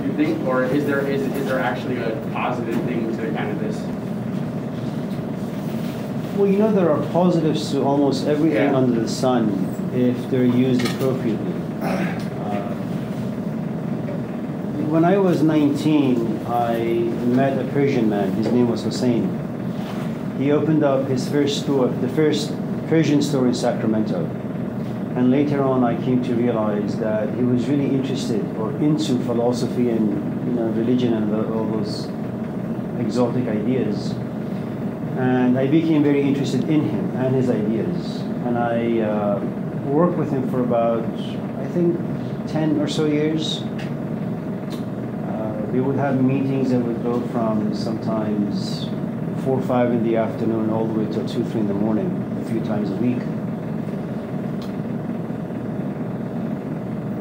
You think, or is there actually a positive thing to kind of this? Well, you know, there are positives to almost everything under the sun if they're used appropriately. When I was 19, I met a Persian man. His name was Hussein. He opened up his first store, the first Persian store in Sacramento. And later on, I came to realize that he was really interested or into philosophy and, you know, religion and all those exotic ideas. And I became very interested in him and his ideas. And I worked with him for about, I think, 10 or so years. We would have meetings that would go from sometimes 4 or 5 in the afternoon all the way till 2, 3 in the morning, a few times a week.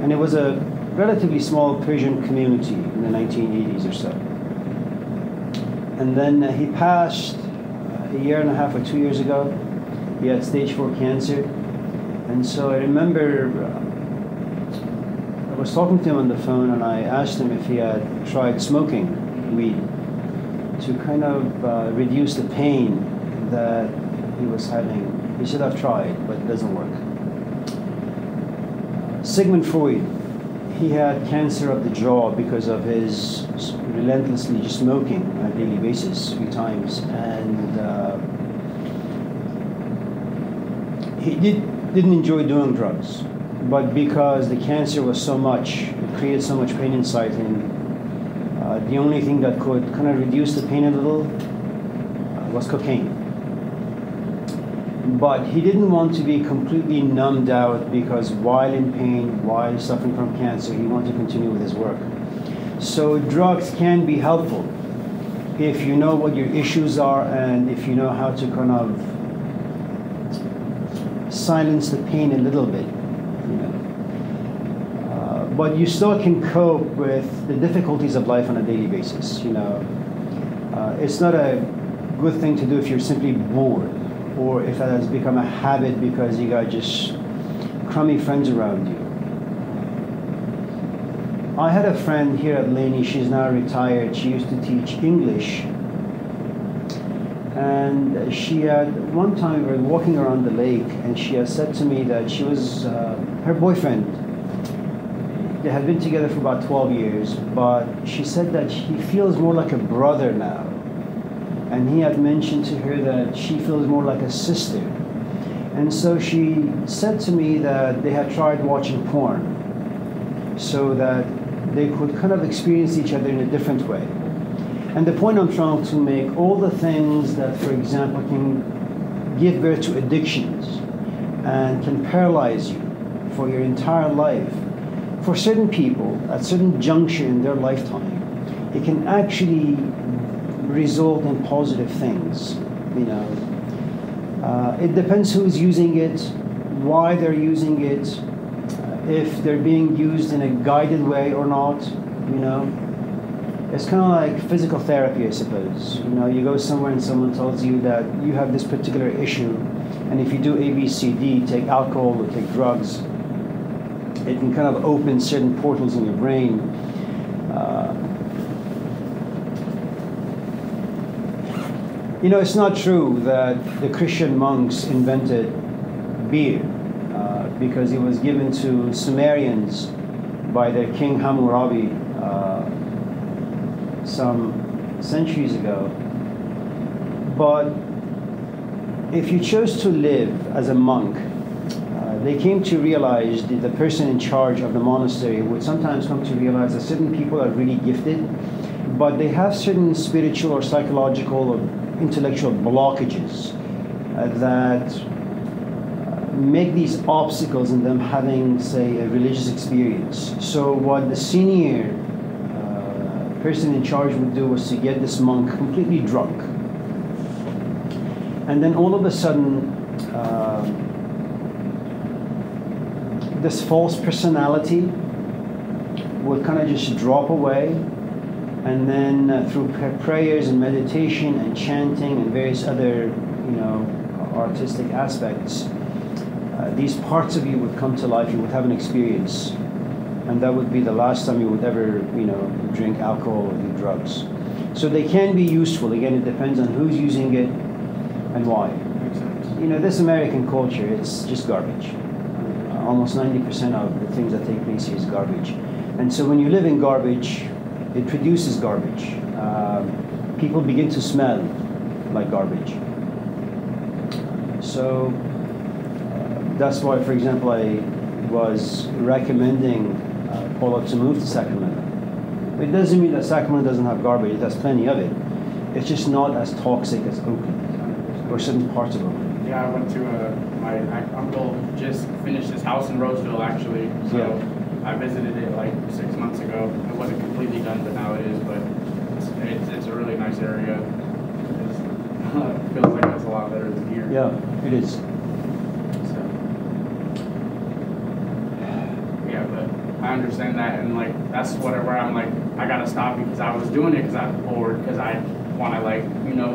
And it was a relatively small Persian community in the 1980s or so. And then he passed a year and a half or 2 years ago. He had stage 4 cancer. And so I remember I was talking to him on the phone, and I asked him if he had tried smoking weed to kind of reduce the pain that he was having. He said, "I've tried, but it doesn't work." Sigmund Freud, he had cancer of the jaw because of his relentlessly smoking on a daily basis 3 times, and he didn't enjoy doing drugs. But because the cancer was so much, it created so much pain inside him, the only thing that could kind of reduce the pain a little was cocaine. But he didn't want to be completely numbed out, because while in pain, while suffering from cancer, he wanted to continue with his work. So drugs can be helpful if you know what your issues are and if you know how to kind of silence the pain a little bit. But you still can cope with the difficulties of life on a daily basis. You know, it's not a good thing to do if you're simply bored, or if it has become a habit because you got just crummy friends around you. I had a friend here at Laney. She's now retired. She used to teach English, and she had one time we were walking around the lake, and she had said to me that she was her boyfriend. They had been together for about 12 years, but she said that he feels more like a brother now. And he had mentioned to her that she feels more like a sister. And so she said to me that they had tried watching porn so that they could kind of experience each other in a different way. And the point I'm trying to make, all the things that, for example, can give birth to addictions and can paralyze you for your entire life, for certain people, at certain juncture in their lifetime, it can actually result in positive things. You know, it depends who's using it, why they're using it, if they're being used in a guided way or not. You know, it's kind of like physical therapy, I suppose. You know, you go somewhere and someone tells you that you have this particular issue, and if you do A, B, C, D, take alcohol or take drugs, it can kind of open certain portals in your brain. You know, it's not true that the Christian monks invented beer because it was given to Sumerians by their king Hammurabi some centuries ago. But if you chose to live as a monk, they came to realize that the person in charge of the monastery would sometimes come to realize that certain people are really gifted, but they have certain spiritual or psychological or intellectual blockages that make these obstacles in them having, say, a religious experience. So what the senior person in charge would do was to get this monk completely drunk. And then all of a sudden, this false personality would kind of just drop away, and then through prayers and meditation and chanting and various other, you know, artistic aspects, these parts of you would come to life. You would have an experience. and that would be the last time you would ever, drink alcohol or do drugs. So they can be useful. Again, it depends on who's using it and why. Makes sense. This American culture, it's just garbage. Almost 90% of the things that take place here is garbage. And so when you live in garbage, it produces garbage. People begin to smell like garbage. So that's why, for example, I was recommending Paula to move to Sacramento. It doesn't mean that Sacramento doesn't have garbage. It has plenty of it. It's just not as toxic as Oakland or certain parts of Oakland. Yeah, I went to my uncle just finished his house in Roseville, actually. So Yeah. I visited it like 6 months ago. It wasn't completely done, but now it is. But it's a really nice area. It feels like it's a lot better than here. Yeah, it is. So, yeah, but I understand that, and like that's where I'm like I gotta stop because I was doing it because I was bored, because I want to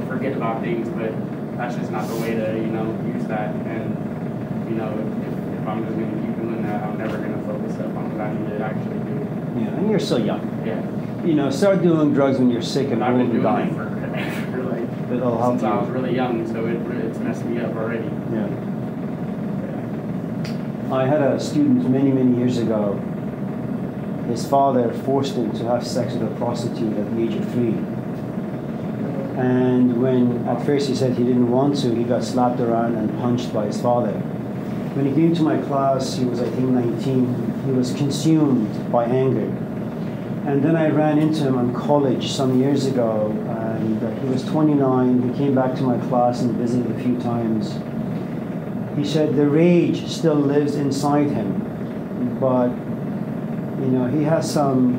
forget about things, but that's just not the way to use that. And if I'm just gonna keep doing that, I'm never gonna focus up on what I need to actually do. Yeah, and you're so young. Yeah. Start doing drugs when you're sick and I've old been and doing dying. it for like It'll help since I was you. really young, so it's messed me up already. Yeah. I had a student many, many years ago. His father forced him to have sex with a prostitute at the age of 3. And when at first he said he didn't want to, he got slapped around and punched by his father. When he came to my class, he was I think 19. He was consumed by anger. And then I ran into him in college some years ago, and he was 29. He came back to my class and visited a few times. He said the rage still lives inside him, but he has some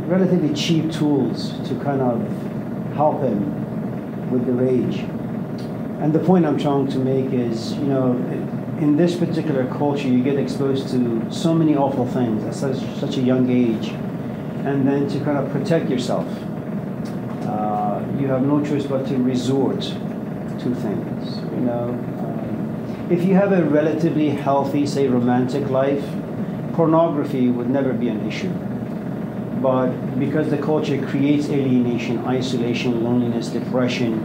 relatively cheap tools to kind of help him with the rage. And the point I'm trying to make is, in this particular culture, you get exposed to so many awful things at such a young age, and then to kind of protect yourself, you have no choice but to resort to things. If you have a relatively healthy, say, romantic life, pornography would never be an issue. But because the culture creates alienation, isolation, loneliness, depression,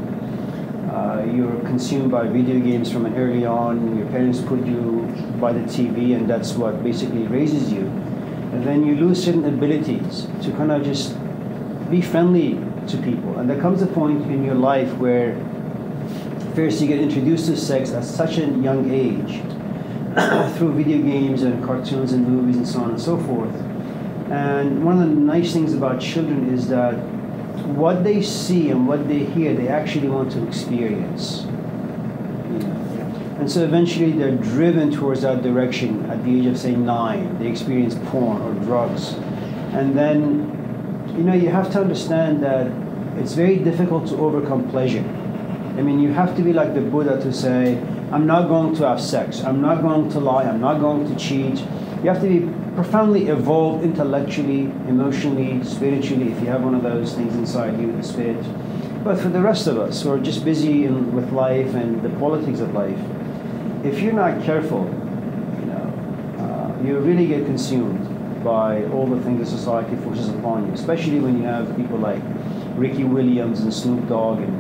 you're consumed by video games from an early on. Your parents put you by the TV, and that's what basically raises you. And then you lose certain abilities to kind of just be friendly to people. And there comes a point in your life where first you get introduced to sex at such a young age through video games and cartoons and movies and so on and so forth. And one of the nice things about children is that what they see and what they hear, they actually want to experience. And so eventually they're driven towards that direction at the age of, say, 9. They experience porn or drugs. And then, you have to understand that it's very difficult to overcome pleasure. I mean, you have to be like the Buddha to say, I'm not going to have sex, I'm not going to lie, I'm not going to cheat. You have to be profoundly evolved intellectually, emotionally, spiritually, if you have one of those things inside you, the spirit. But for the rest of us who are just busy with life and the politics of life, if you're not careful, you really get consumed by all the things that society forces upon you, especially when you have people like Ricky Williams and Snoop Dogg and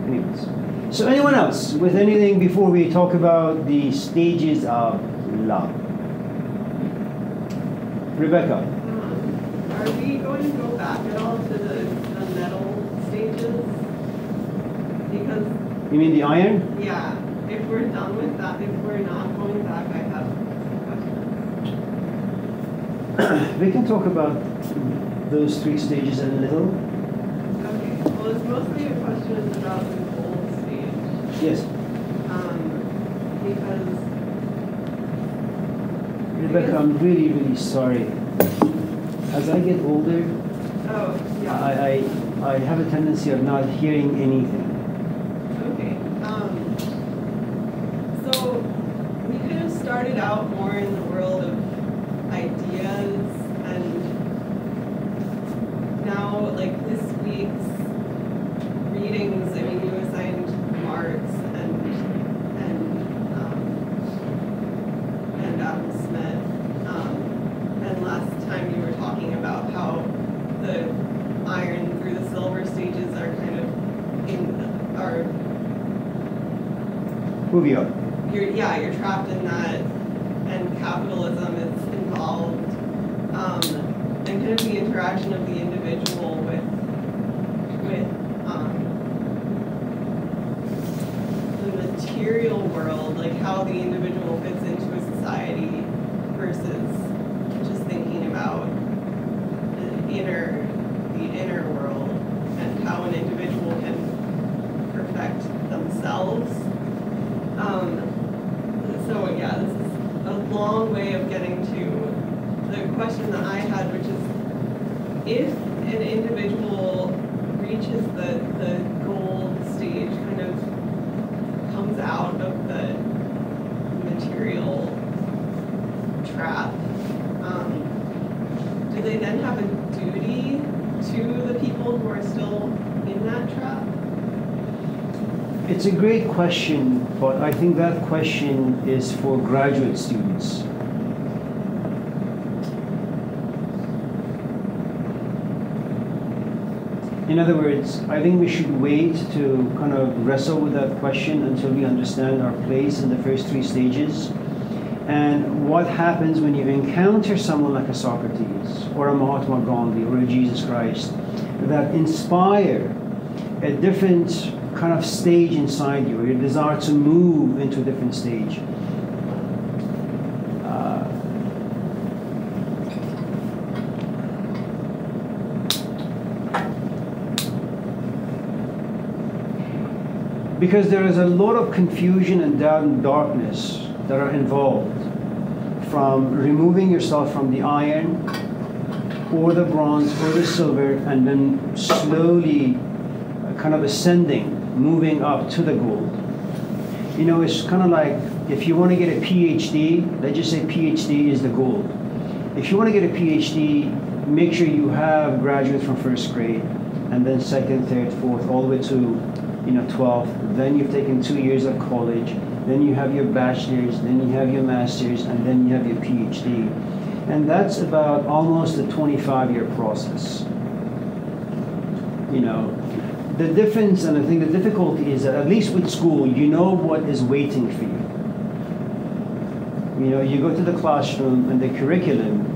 anyways. So anyone else with anything before we talk about the stages of love? Rebecca. Are we going to go back at all to the metal stages? Because You mean the iron? yeah, if we're done with that, if we're not going back, I have questions. We can talk about those 3 stages a little. Okay, well, it's mostly a question about the gold stage. Yes. Because Rebecca, I'm really, really sorry. As I get older, oh yeah. I have a tendency of not hearing anything. Okay. So we kind of started out more in the world of ideas, and now, like this week's readings, I mean, you assigned Marx and Moving on. You're trapped in that, and capitalism is involved, and kind of the interaction of the individual with the material world, like how the individual fits into a society versus just thinking about the inner world and how an individual can perfect themselves. So yeah, this is a long way of getting to the question that I had, which is if an individual reaches the gold stage, kind of comes out of the material trap, do they then have a duty to the people who are still in that trap? It's a great question, but I think that question is for graduate students. In other words, I think we should wait to kind of wrestle with that question until we understand our place in the first three stages. And what happens when you encounter someone like a Socrates or a Mahatma Gandhi or a Jesus Christ that inspire a different kind of stage inside you, or your desire to move into a different stage. Because there is a lot of confusion and doubt and darkness that are involved, from removing yourself from the iron or the bronze or the silver and then slowly kind of ascending, moving up to the gold. You know, it's kind of like if you want to get a PhD, let's just say PhD is the gold. If you want to get a PhD, make sure you have graduates from first grade and then second, third, fourth, all the way to 12th. Then you've taken 2 years of college. Then you have your bachelor's, then you have your master's, and then you have your PhD. And that's about almost a 25-year process. The difference, and I think the difficulty is that at least with school, you know what is waiting for you. You go to the classroom and the curriculum,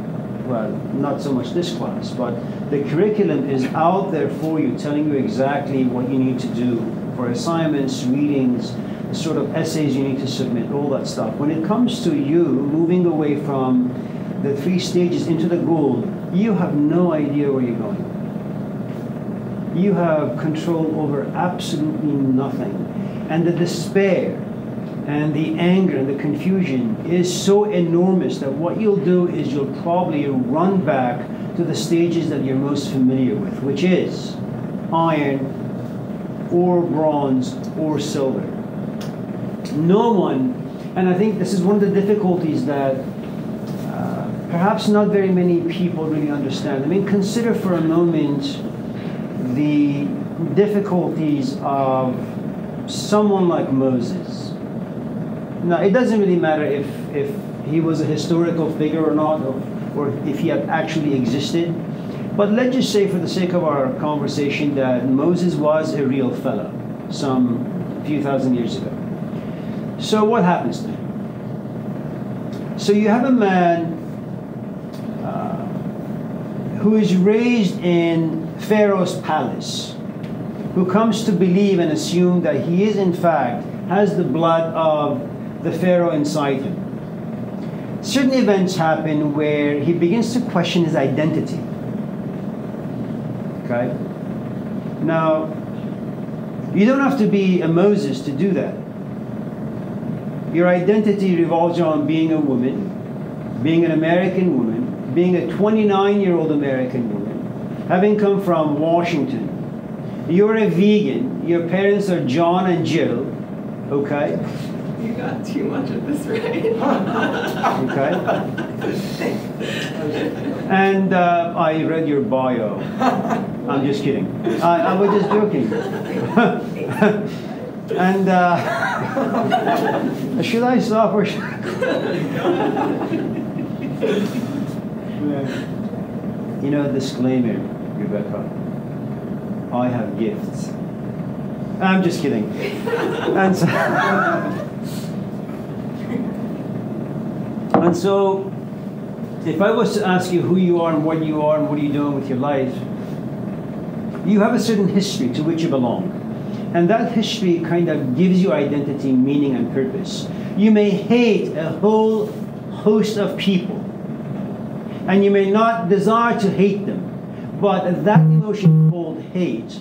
well, not so much this class, but the curriculum is out there for you, telling you exactly what you need to do for assignments, readings, the sort of essays you need to submit, all that stuff. When it comes to you moving away from the three stages into the gold, you have no idea where you're going. You have control over absolutely nothing. And the despair and the anger and the confusion is so enormous that what you'll do is you'll probably run back to the stages that you're most familiar with, which is iron or bronze or silver. No one, and I think this is one of the difficulties that perhaps not very many people really understand. I mean, consider for a moment the difficulties of someone like Moses. Now, it doesn't really matter if he was a historical figure or not, or if he had actually existed. But let's just say, for the sake of our conversation, that Moses was a real fellow some few thousand years ago. So what happens then? So you have a man who is raised in Pharaoh's palace, who comes to believe and assume that he is, in fact, has the blood of the Pharaoh inside him. Certain events happen where he begins to question his identity. Okay? Now, you don't have to be a Moses to do that. Your identity revolves around being a woman, being an American woman, being a 29-year-old American woman, having come from Washington. You're a vegan. Your parents are John and Jill. Okay? You got too much of this right. Okay? And I read your bio. I'm just kidding. I was just joking. And should I stop or should disclaimer, Rebecca. I have gifts. I'm just kidding. And so, And so, if I was to ask you who you are and what you are and what are you doing with your life, you have a certain history to which you belong. And that history kind of gives you identity, meaning, and purpose. You may hate a whole host of people, and you may not desire to hate them, but that emotion called hate,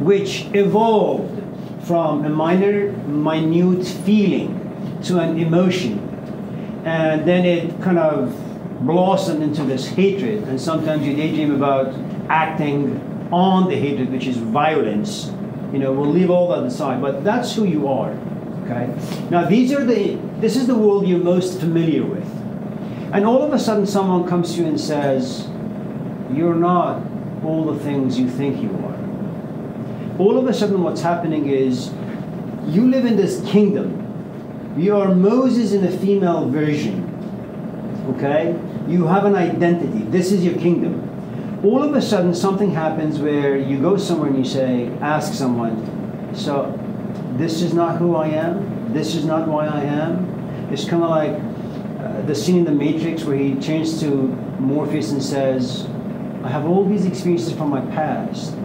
which evolved from a minute feeling to an emotion, and then it kind of blossomed into this hatred, and sometimes you daydream about acting on the hatred, which is violence. We'll leave all that aside, but that's who you are. Okay. Now this is the world you're most familiar with, and all of a sudden someone comes to you and says, "You're not all the things you think you are." All of a sudden, what's happening is you live in this kingdom. You are Moses in a female version. Okay. You have an identity. This is your kingdom. All of a sudden, something happens where you go somewhere and you ask someone, "So, this is not who I am? This is not why I am?" It's kind of like the scene in The Matrix where he turns to Morpheus and says, "I have all these experiences from my past,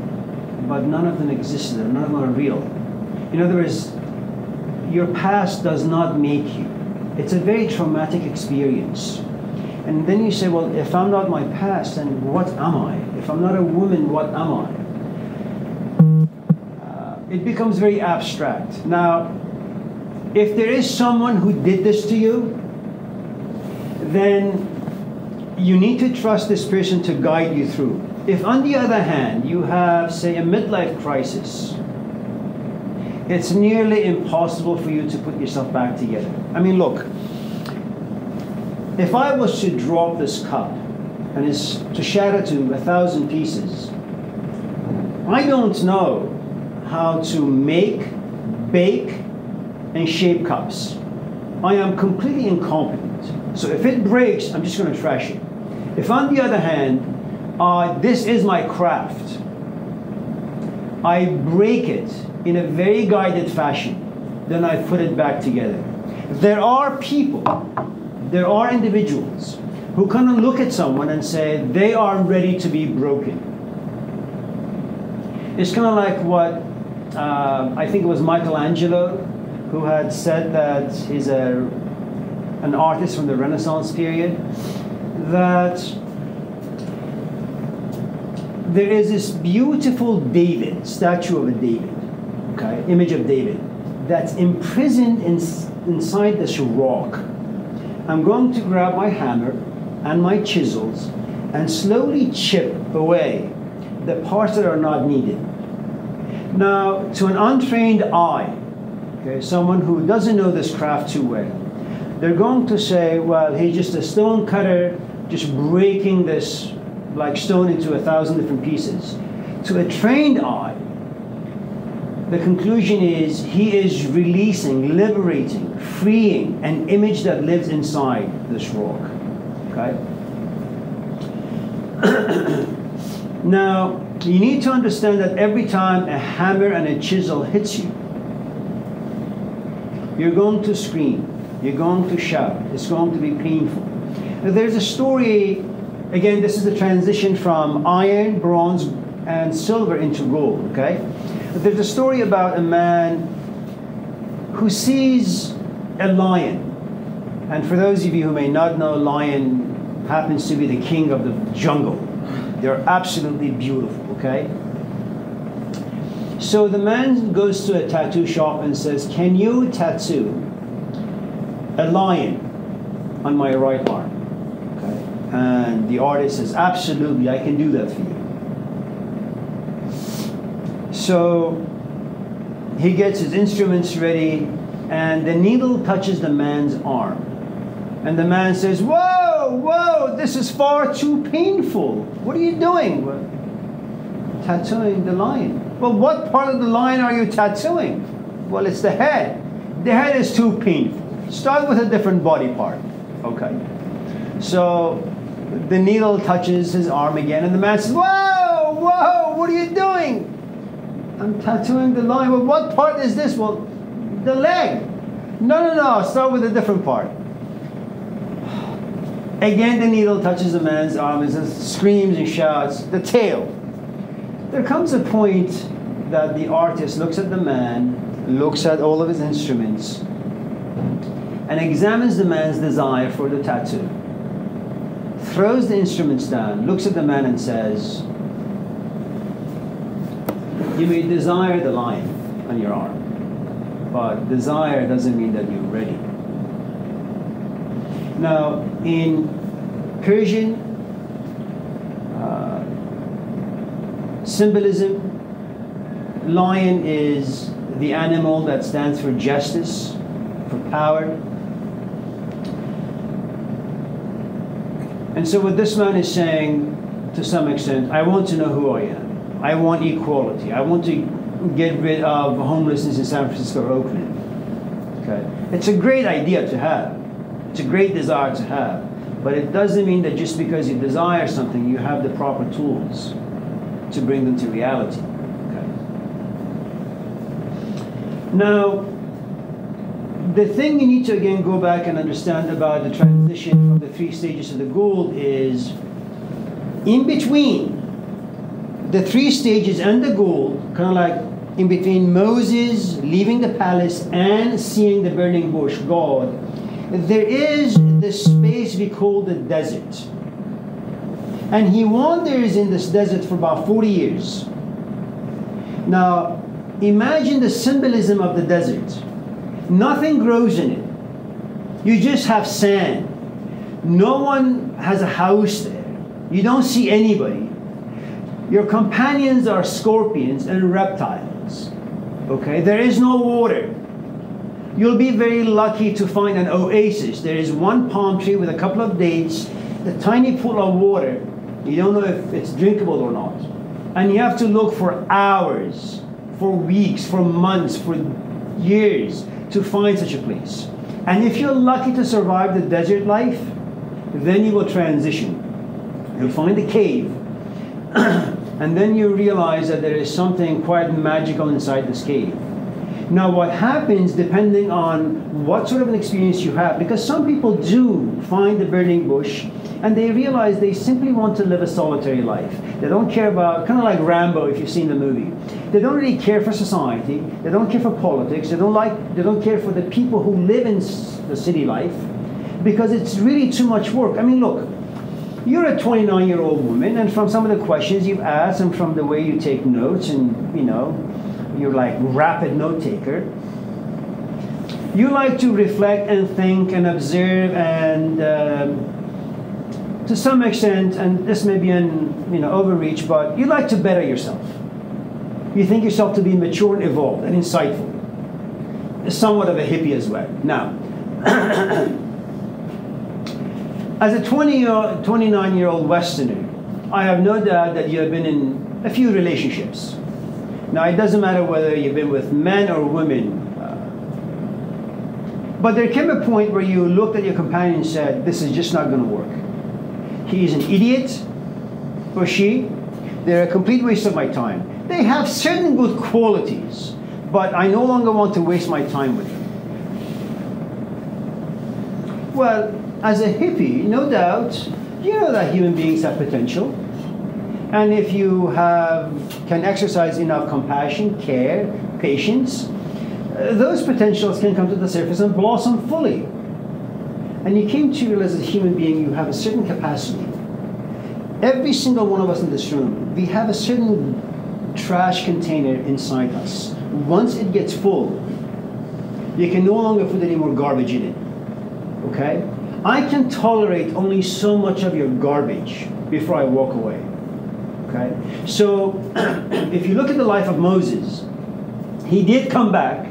but none of them existed, none of them are real." In other words, your past does not make you. It's a very traumatic experience. And then you say, well, if I'm not my past, then what am I? If I'm not a woman, what am I? It becomes very abstract. Now, if there is someone who did this to you, then you need to trust this person to guide you through. If on the other hand, you have, say, a midlife crisis, it's nearly impossible for you to put yourself back together. I mean, look, if I was to drop this cup and it's to shatter to 1,000 pieces, I don't know how to make, bake, and shape cups. I am completely incompetent. So if it breaks, I'm just going to trash it. If on the other hand, this is my craft, I break it in a very guided fashion, then I put it back together. There are people, there are individuals who kind of look at someone and say they are ready to be broken. It's kind of like what I think it was Michelangelo who had said that he's an artist from the Renaissance period, that there is this beautiful David, statue of a David, okay, image of David, that's imprisoned inside this rock. I'm going to grab my hammer and my chisels and slowly chip away the parts that are not needed. Now, to an untrained eye, okay, someone who doesn't know this craft too well, they're going to say, well, he's just a stone cutter, just breaking this like stone into 1,000 different pieces. To a trained eye, the conclusion is he is releasing, liberating, freeing an image that lives inside this rock. Okay? Now, you need to understand that every time a hammer and a chisel hits you, you're going to scream, you're going to shout, it's going to be painful. Now, there's a story, again, this is the transition from iron, bronze, and silver into gold, okay? There's a story about a man who sees a lion. And for those of you who may not know, lion happens to be the king of the jungle. They're absolutely beautiful, okay? So the man goes to a tattoo shop and says, "Can you tattoo a lion on my right arm?" Okay? And the artist says, "Absolutely, I can do that for you." So he gets his instruments ready, and the needle touches the man's arm. And the man says, "Whoa, whoa, this is far too painful. What are you doing?" "Well, tattooing the lion." "Well, what part of the lion are you tattooing?" "Well, it's the head." "The head is too painful. Start with a different body part." Okay. So the needle touches his arm again, and the man says, "Whoa, whoa, what are you doing?" "I'm tattooing the lion." "Well, what part is this?" "Well, the leg." No, start with a different part." Again, the needle touches the man's arm and screams and shouts, the tail. There comes a point that the artist looks at the man, looks at all of his instruments, and examines the man's desire for the tattoo. Throws the instruments down, looks at the man and says, you may desire the lion on your arm, but desire doesn't mean that you're ready. Now, in Persian symbolism, lion is the animal that stands for justice, for power. And so what this man is saying, to some extent, I want to know who I am. I want equality. I want to get rid of homelessness in San Francisco or Oakland. Okay? It's a great idea to have. It's a great desire to have. But it doesn't mean that just because you desire something, you have the proper tools to bring them to reality. Okay? Now, the thing you need to again go back and understand about the transition from the 3 stages of the Gould is, in between the 3 stages and the Gould, kind of like in between Moses leaving the palace and seeing the burning bush, God, there is this space we call the desert. And he wanders in this desert for about 40 years. Now, imagine the symbolism of the desert. Nothing grows in it. You just have sand. No one has a house there. You don't see anybody. Your companions are scorpions and reptiles. Okay? There is no water. You'll be very lucky to find an oasis. There is one palm tree with a couple of dates, a tiny pool of water. You don't know if it's drinkable or not. And you have to look for hours, for weeks, for months, for years to find such a place. And if you're lucky to survive the desert life, then you will transition. You'll find a cave. And then you realize that there is something quite magical inside this cave. Now what happens, depending on what sort of an experience you have, because some people do find the burning bush and they realize they simply want to live a solitary life. They don't care about, kind of like Rambo if you've seen the movie. They don't really care for society. They don't care for politics. They don't care for the people who live in the city life, because it's really too much work. I mean, look, you're a 29-year-old woman, and from some of the questions you've asked and from the way you take notes and, you know, you're like rapid note taker, you like to reflect and think and observe and to some extent, and this may be an overreach, but you like to better yourself. You think yourself to be mature and evolved and insightful. Somewhat of a hippie as well. Now, as a 29-year-old Westerner, I have no doubt that you have been in a few relationships. Now, it doesn't matter whether you've been with men or women, but there came a point where you looked at your companion and said, this is just not going to work. He is an idiot, or she. They're a complete waste of my time. They have certain good qualities, but I no longer want to waste my time with them. Well, as a hippie, no doubt, you know that human beings have potential. And if you can exercise enough compassion, care, patience, those potentials can come to the surface and blossom fully. And you came to realize as a human being you have a certain capacity. Every single one of us in this room, we have a certain trash container inside us. Once it gets full, you can no longer put any more garbage in it. Okay? I can tolerate only so much of your garbage before I walk away. Okay? So, if you look at the life of Moses, he did come back.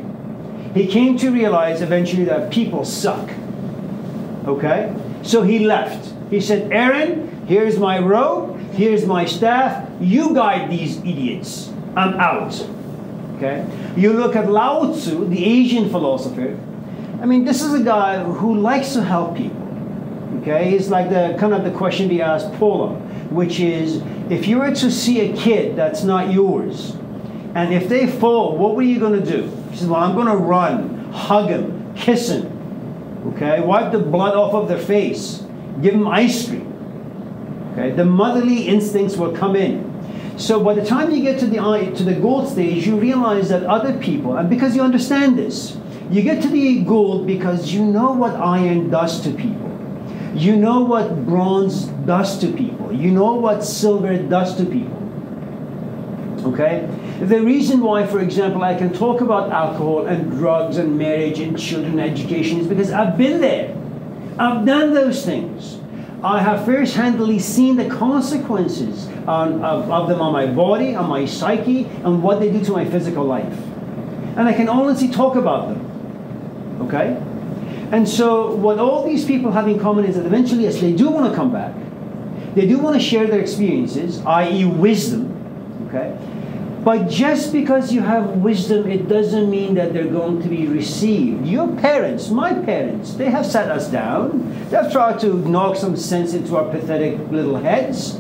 He came to realize eventually that people suck. Okay? So he left. He said, Aaron, here's my robe, here's my staff, you guide these idiots. I'm out. Okay? You look at Lao Tzu, the Asian philosopher. I mean, this is a guy who likes to help people. Okay? He's like the kind of the question we asked Paula, which is, if you were to see a kid that's not yours, and if they fall, what were you going to do? He says, well, I'm going to run, hug him, kiss him, okay? Wipe the blood off of their face, Give them ice cream. Okay? The motherly instincts will come in. So by the time you get to the gold stage, you realize that other people, and because you understand this, you get to the gold because you know what iron does to people. You know what bronze does to people. You know what silver does to people. Okay? The reason why, for example, I can talk about alcohol and drugs and marriage and children education is because I've been there. I've done those things. I have first-handedly seen the consequences of them on my body, on my psyche, and what they do to my physical life. And I can honestly talk about them. Okay? And so what all these people have in common is that eventually, yes, they do want to come back. They do want to share their experiences, i.e. wisdom. Okay? But just because you have wisdom, it doesn't mean that they're going to be received. Your parents, my parents, they have sat us down. They've tried to knock some sense into our pathetic little heads.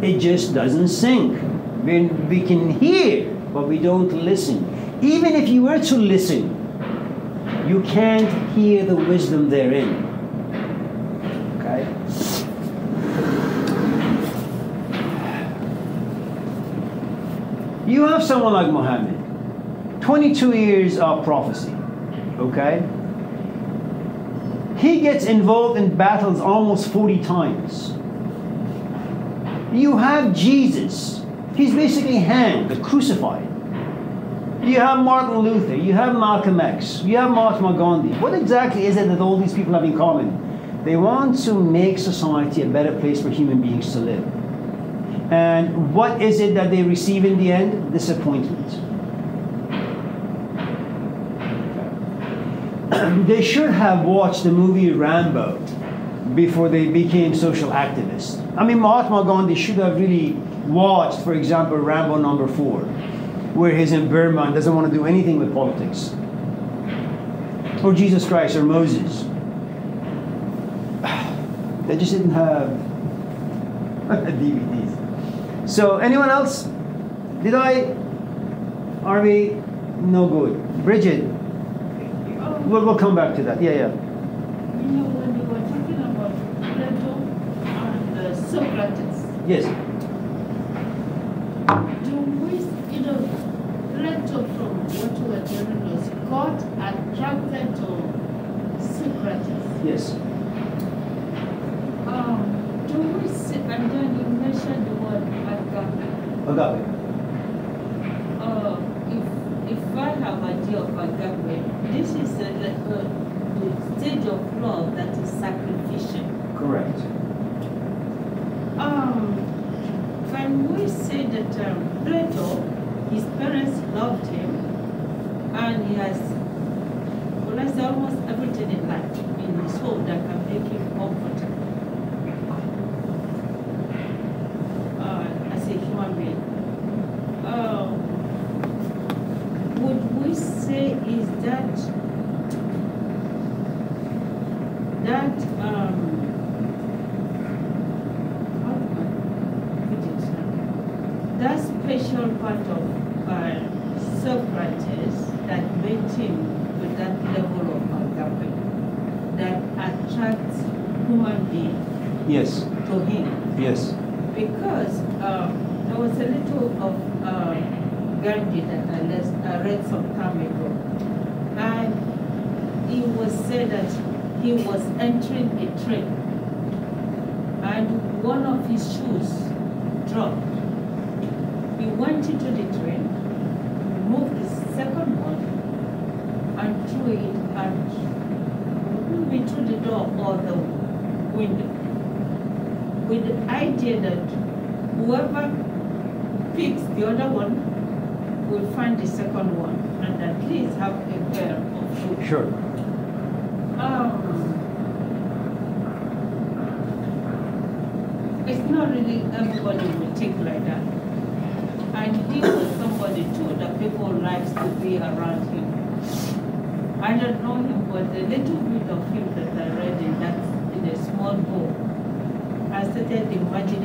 It just doesn't sink. We can hear, but we don't listen. Even if you were to listen, you can't hear the wisdom therein. Okay? You have someone like Muhammad, 22 years of prophecy, okay? He gets involved in battles almost 40 times. You have Jesus. He's basically hanged, crucified. You have Martin Luther. You have Malcolm X. You have Mahatma Gandhi. What exactly is it that all these people have in common? They want to make society a better place for human beings to live. And what is it that they receive in the end? Disappointment. They should have watched the movie Rambo before they became social activists. I mean, Mahatma Gandhi should have really watched, for example, Rambo #4, where he's in Burma and doesn't want to do anything with politics. Or Jesus Christ or Moses. They just didn't have DVDs. So, anyone else? Are we no good? Bridget, we'll come back to that. Yeah. You know, when you were talking about Plato and Socrates. Yes. Do we, Plato, from what you were telling us, got attracted to Socrates? Yes. Do we see, and then you mentioned the word agape. Agape. If I have idea of agape, this is the stage of love that is sacrificial. Correct. When we say that Plato, his parents loved him, and he has, well, I say almost everything in life in his home that can make him comfortable as a human being. Would we say is that how do I put it now? That special part of Socrates that made him to that level of agape that attracts human being Yes. to him. Yes. Because there was a little of Gandhi that I read some time ago, and it was said that he was entering a train, and one of his shoes dropped. He went into the train, removed the second one, and threw it and moved through the door or the window, with the idea that whoever picks the other one will find the second one and at least have a pair of shoes. Sure. It's not really everybody will think like that. And he was somebody too that people likes to be around him. I don't know him, but the little bit of him that I read in a small book, I started imagining